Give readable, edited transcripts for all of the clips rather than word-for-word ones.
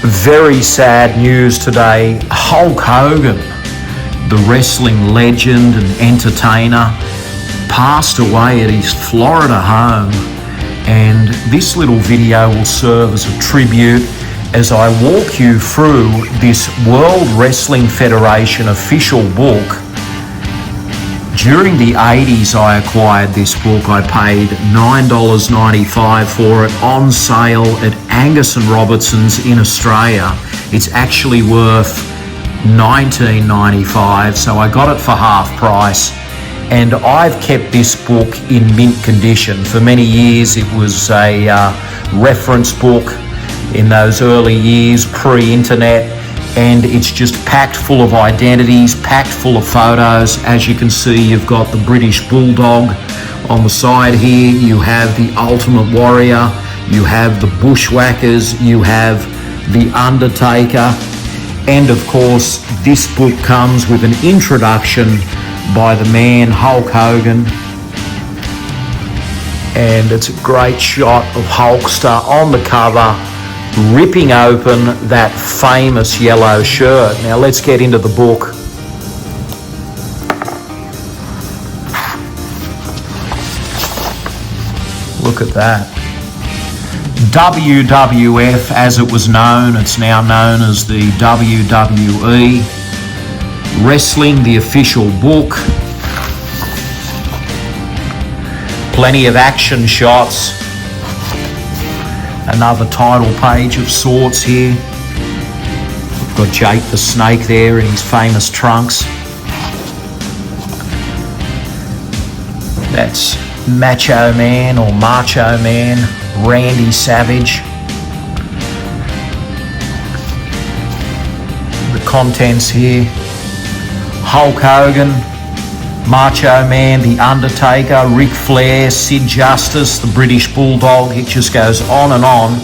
Very sad news today. Hulk Hogan, the wrestling legend and entertainer, passed away at his Florida home. And this little video will serve as a tribute as I walk you through this World Wrestling Federation official book. During the 80s I acquired this book. I paid $9.95 for it on sale at Angus & Robertson's in Australia. It's actually worth $19.95, so I got it for half price. And I've kept this book in mint condition. For many years it was a reference book in those early years, pre-internet, and it's just packed full of identities, packed full of photos. As you can see, you've got the British Bulldog on the side here, you have the Ultimate Warrior, you have the Bushwhackers, you have the Undertaker, and of course this book comes with an introduction by the man Hulk Hogan, and it's a great shot of Hulkster on the cover ripping open that famous yellow shirt. Now let's get into the book. Look at that. WWF, as it was known, it's now known as the WWE. Wrestling, the official book. Plenty of action shots. Another title page of sorts here. We've got Jake the Snake there in his famous trunks. That's Macho Man or Macho Man, Randy Savage. The contents here. Hulk Hogan, Macho Man, The Undertaker, Ric Flair, Sid Justice, the British Bulldog. It just goes on and on.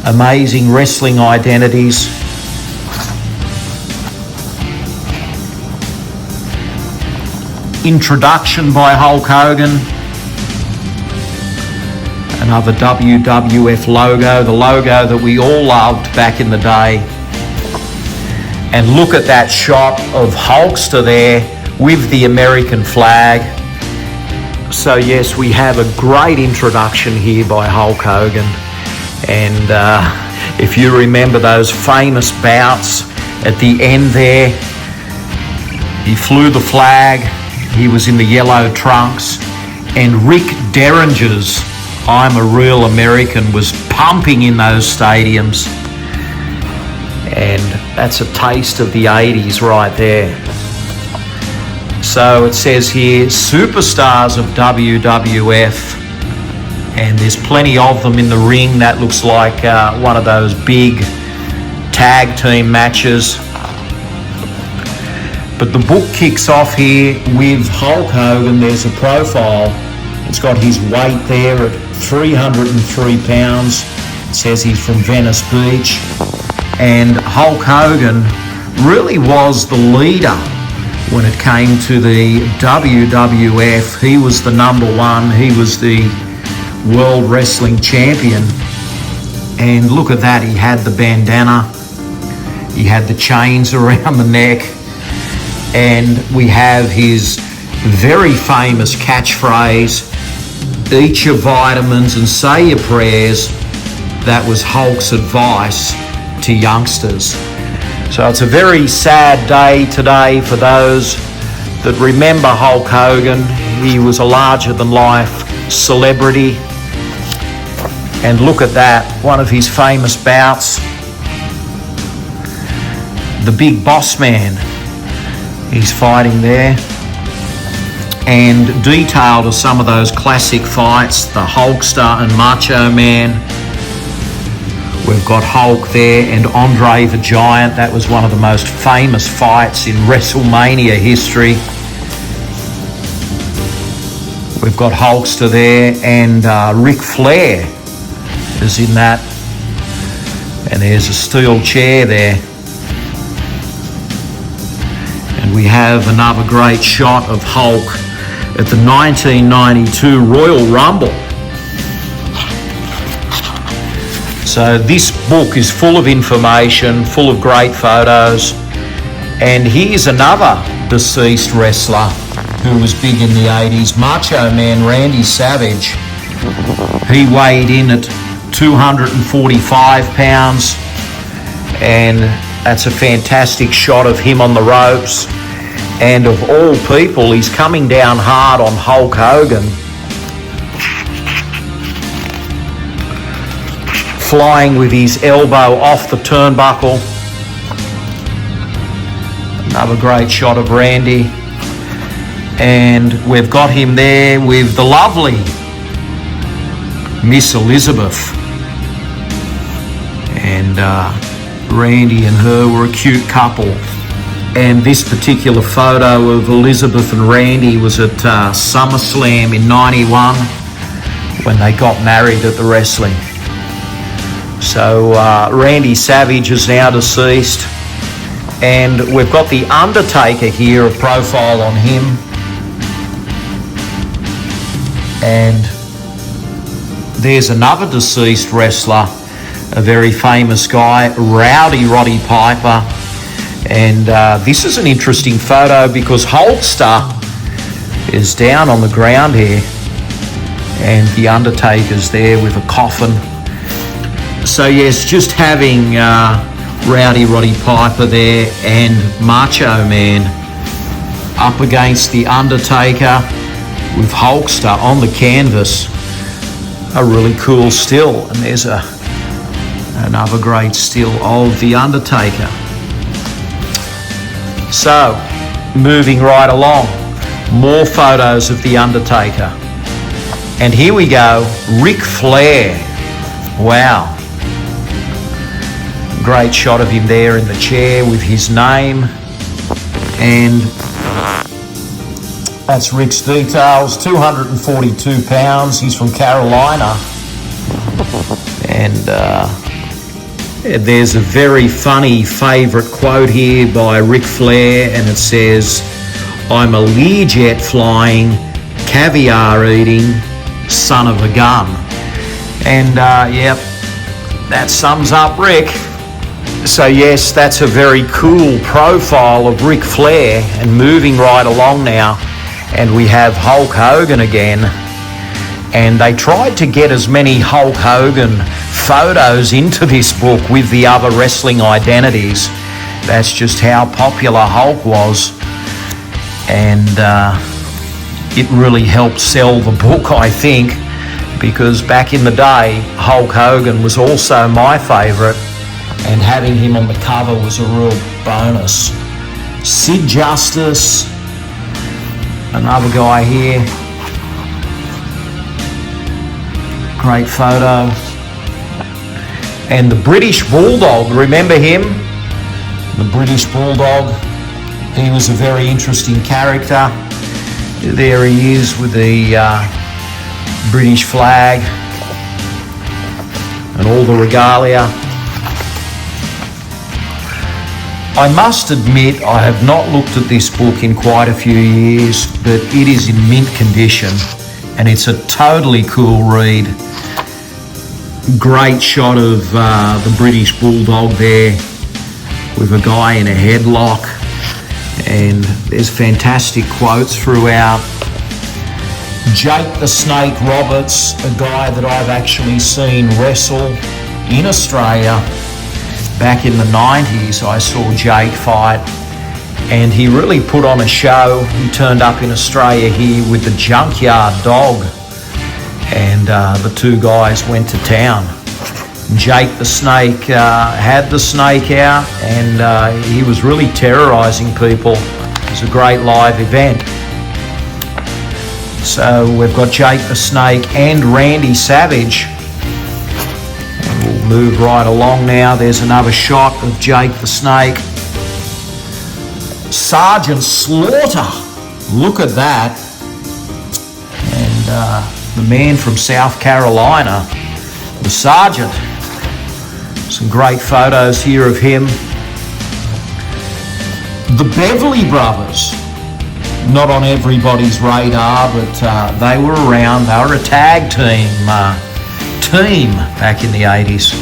Amazing wrestling identities. Introduction by Hulk Hogan. Another WWF logo, the logo that we all loved back in the day. And look at that shot of Hulkster there with the American flag. So yes, we have a great introduction here by Hulk Hogan. And if you remember those famous bouts at the end there, he flew the flag, he was in the yellow trunks, and Rick Derringer's I'm a Real American was pumping in those stadiums. And that's a taste of the 80s right there. So it says here, superstars of WWF, and there's plenty of them in the ring. That looks like one of those big tag team matches. But the book kicks off here with Hulk Hogan. There's a profile. It's got his weight there at 303 pounds. It says he's from Venice Beach. And Hulk Hogan really was the leader when it came to the WWF. He was the number one. He was the World Wrestling Champion. And look at that. He had the bandana. He had the chains around the neck. And we have his very famous catchphrase, eat your vitamins and say your prayers. That was Hulk's advice to youngsters. So it's a very sad day today for those that remember Hulk Hogan. He was a larger-than-life celebrity. And look at that, one of his famous bouts. The Big Boss Man, he's fighting there. And detailed are some of those classic fights, the Hulkster and Macho Man. We've got Hulk there and Andre the Giant. That was one of the most famous fights in WrestleMania history. We've got Hulkster there and Ric Flair is in that. And there's a steel chair there. And we have another great shot of Hulk at the 1992 Royal Rumble. So this book is full of information, full of great photos. And here's another deceased wrestler who was big in the 80s, Macho Man Randy Savage. He weighed in at 245 pounds, and that's a fantastic shot of him on the ropes. And of all people, he's coming down hard on Hulk Hogan, flying with his elbow off the turnbuckle. Another great shot of Randy. And we've got him there with the lovely Miss Elizabeth. And Randy and her were a cute couple. And this particular photo of Elizabeth and Randy was at SummerSlam in '91 when they got married at the wrestling. So Randy Savage is now deceased. And we've got The Undertaker here, a profile on him. And there's another deceased wrestler, a very famous guy, Rowdy Roddy Piper. And this is an interesting photo because Hulkster is down on the ground here and The Undertaker's there with a coffin. So yes, just having Rowdy Roddy Piper there and Macho Man up against The Undertaker with Hulkster on the canvas, a really cool still. And there's another great still of The Undertaker. So, moving right along, more photos of The Undertaker. And here we go, Ric Flair. Wow. Great shot of him there in the chair with his name. And that's Rick's details, 242 pounds. He's from Carolina. And there's a very funny favourite quote here by Ric Flair, and it says, "I'm a Learjet flying, caviar eating, son of a gun." And yep, that sums up Rick. So yes, that's a very cool profile of Ric Flair. And moving right along now, and we have Hulk Hogan again. And they tried to get as many Hulk Hogan photos into this book with the other wrestling identities. That's just how popular Hulk was. And it really helped sell the book, I think, because back in the day, Hulk Hogan was also my favourite, and having him on the cover was a real bonus. Sid Justice, another guy here. Great photo. And the British Bulldog, remember him? The British Bulldog. He was a very interesting character. There he is with the British flag and all the regalia. I must admit I have not looked at this book in quite a few years, but it is in mint condition and it's a totally cool read. Great shot of the British Bulldog there with a guy in a headlock, and there's fantastic quotes throughout. Jake the Snake Roberts, a guy that I've actually seen wrestle in Australia back in the 90s. I saw Jake fight and he really put on a show. He turned up in Australia here with the Junkyard Dog, and the two guys went to town. Jake the Snake had the snake out, and he was really terrorising people. It was a great live event. So we've got Jake the Snake and Randy Savage. And we'll move right along now. There's another shot of Jake the Snake. Sergeant Slaughter, look at that. And the man from South Carolina, the Sergeant. Some great photos here of him. The Beverly Brothers, not on everybody's radar, but they were around. They were a tag team back in the 80s.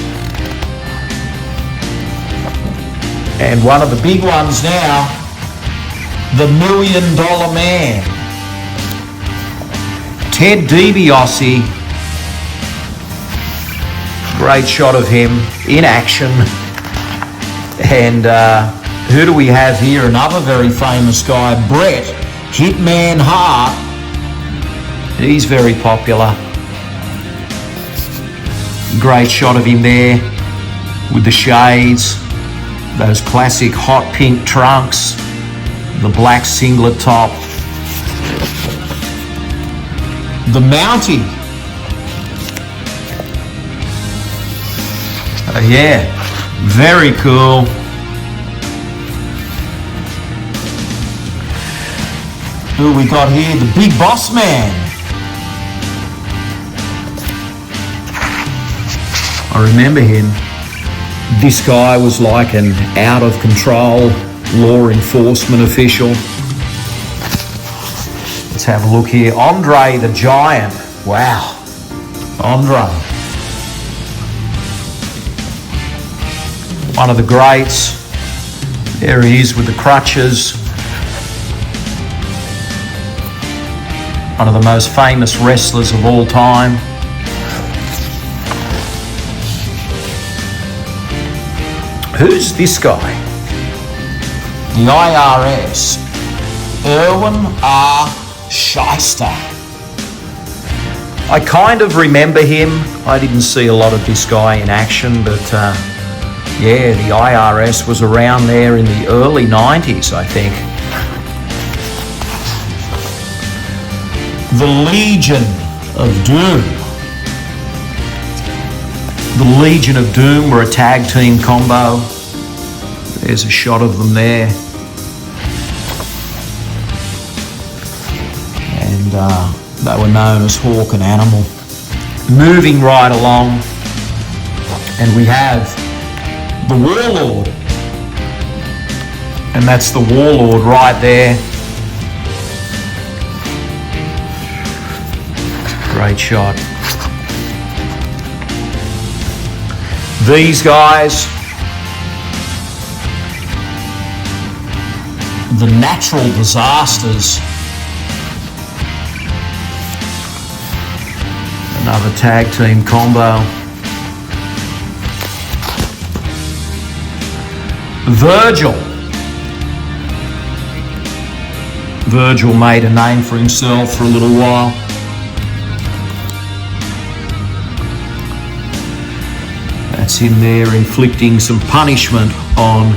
And one of the big ones now, the $1 Million Man. Ted DiBiase. Great shot of him in action. And who do we have here? Another very famous guy, Bret Hitman Hart. He's very popular. Great shot of him there with the shades, those classic hot pink trunks, the black singlet top. The Mountie. Yeah, very cool. Who we got here? The Big Boss Man. I remember him. This guy was like an out-of-control law enforcement official. Let's have a look here. Andre the Giant. Wow. Andre. One of the greats. There he is with the crutches. One of the most famous wrestlers of all time. Who's this guy? The IRS. Irwin R. Shyster. I kind of remember him. I didn't see a lot of this guy in action, but yeah, the IRS was around there in the early 90s, I think. The Legion of Doom. The Legion of Doom were a tag team combo. There's a shot of them there. And they were known as Hawk and Animal. Moving right along, and we have the Warlord. And that's the Warlord right there. Great shot. These guys, the Natural Disasters. Another tag team combo. Virgil. Virgil made a name for himself for a little while. That's him there inflicting some punishment on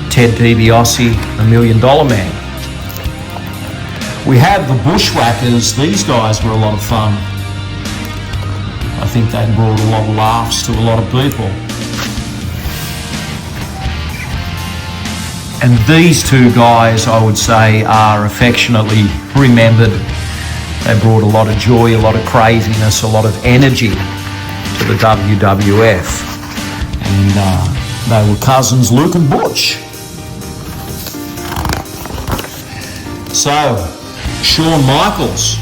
Ted DiBiase, the $1 Million Man. We have the Bushwhackers. These guys were a lot of fun. I think they brought a lot of laughs to a lot of people. And these two guys, I would say, are affectionately remembered. They brought a lot of joy, a lot of craziness, a lot of energy to the WWF. And they were cousins, Luke and Butch. So, Shawn Michaels,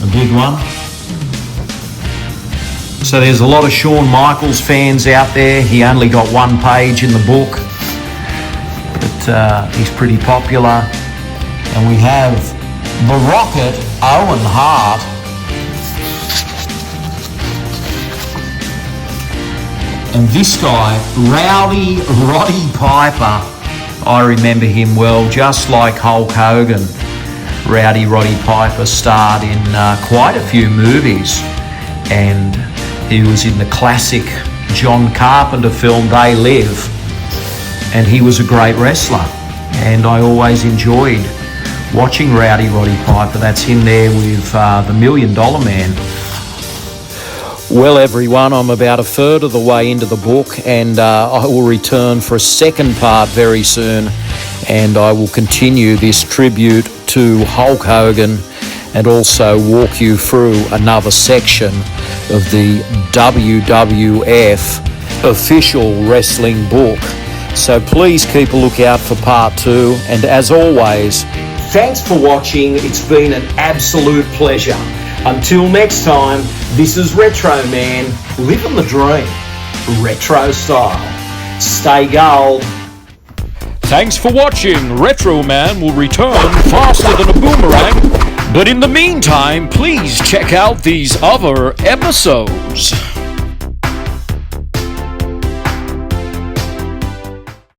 a big one. So there's a lot of Shawn Michaels fans out there. He only got one page in the book, but he's pretty popular. And we have the Rocket, Owen Hart. And this guy, Rowdy Roddy Piper, I remember him well, just like Hulk Hogan. Rowdy Roddy Piper starred in quite a few movies, and he was in the classic John Carpenter film They Live, and he was a great wrestler, and I always enjoyed watching Rowdy Roddy Piper. That's him there with the $1 Million Man. Well, everyone, I'm about a third of the way into the book, and I will return for a second part very soon, and I will continue this tribute to Hulk Hogan and also walk you through another section of the WWF official wrestling book. So please keep a lookout for part 2, and as always, thanks for watching. It's been an absolute pleasure. Until next time, this is Retro Man, living the dream, retro style. Stay gold. Thanks for watching. Retro Man will return faster than a boomerang. But in the meantime, please check out these other episodes.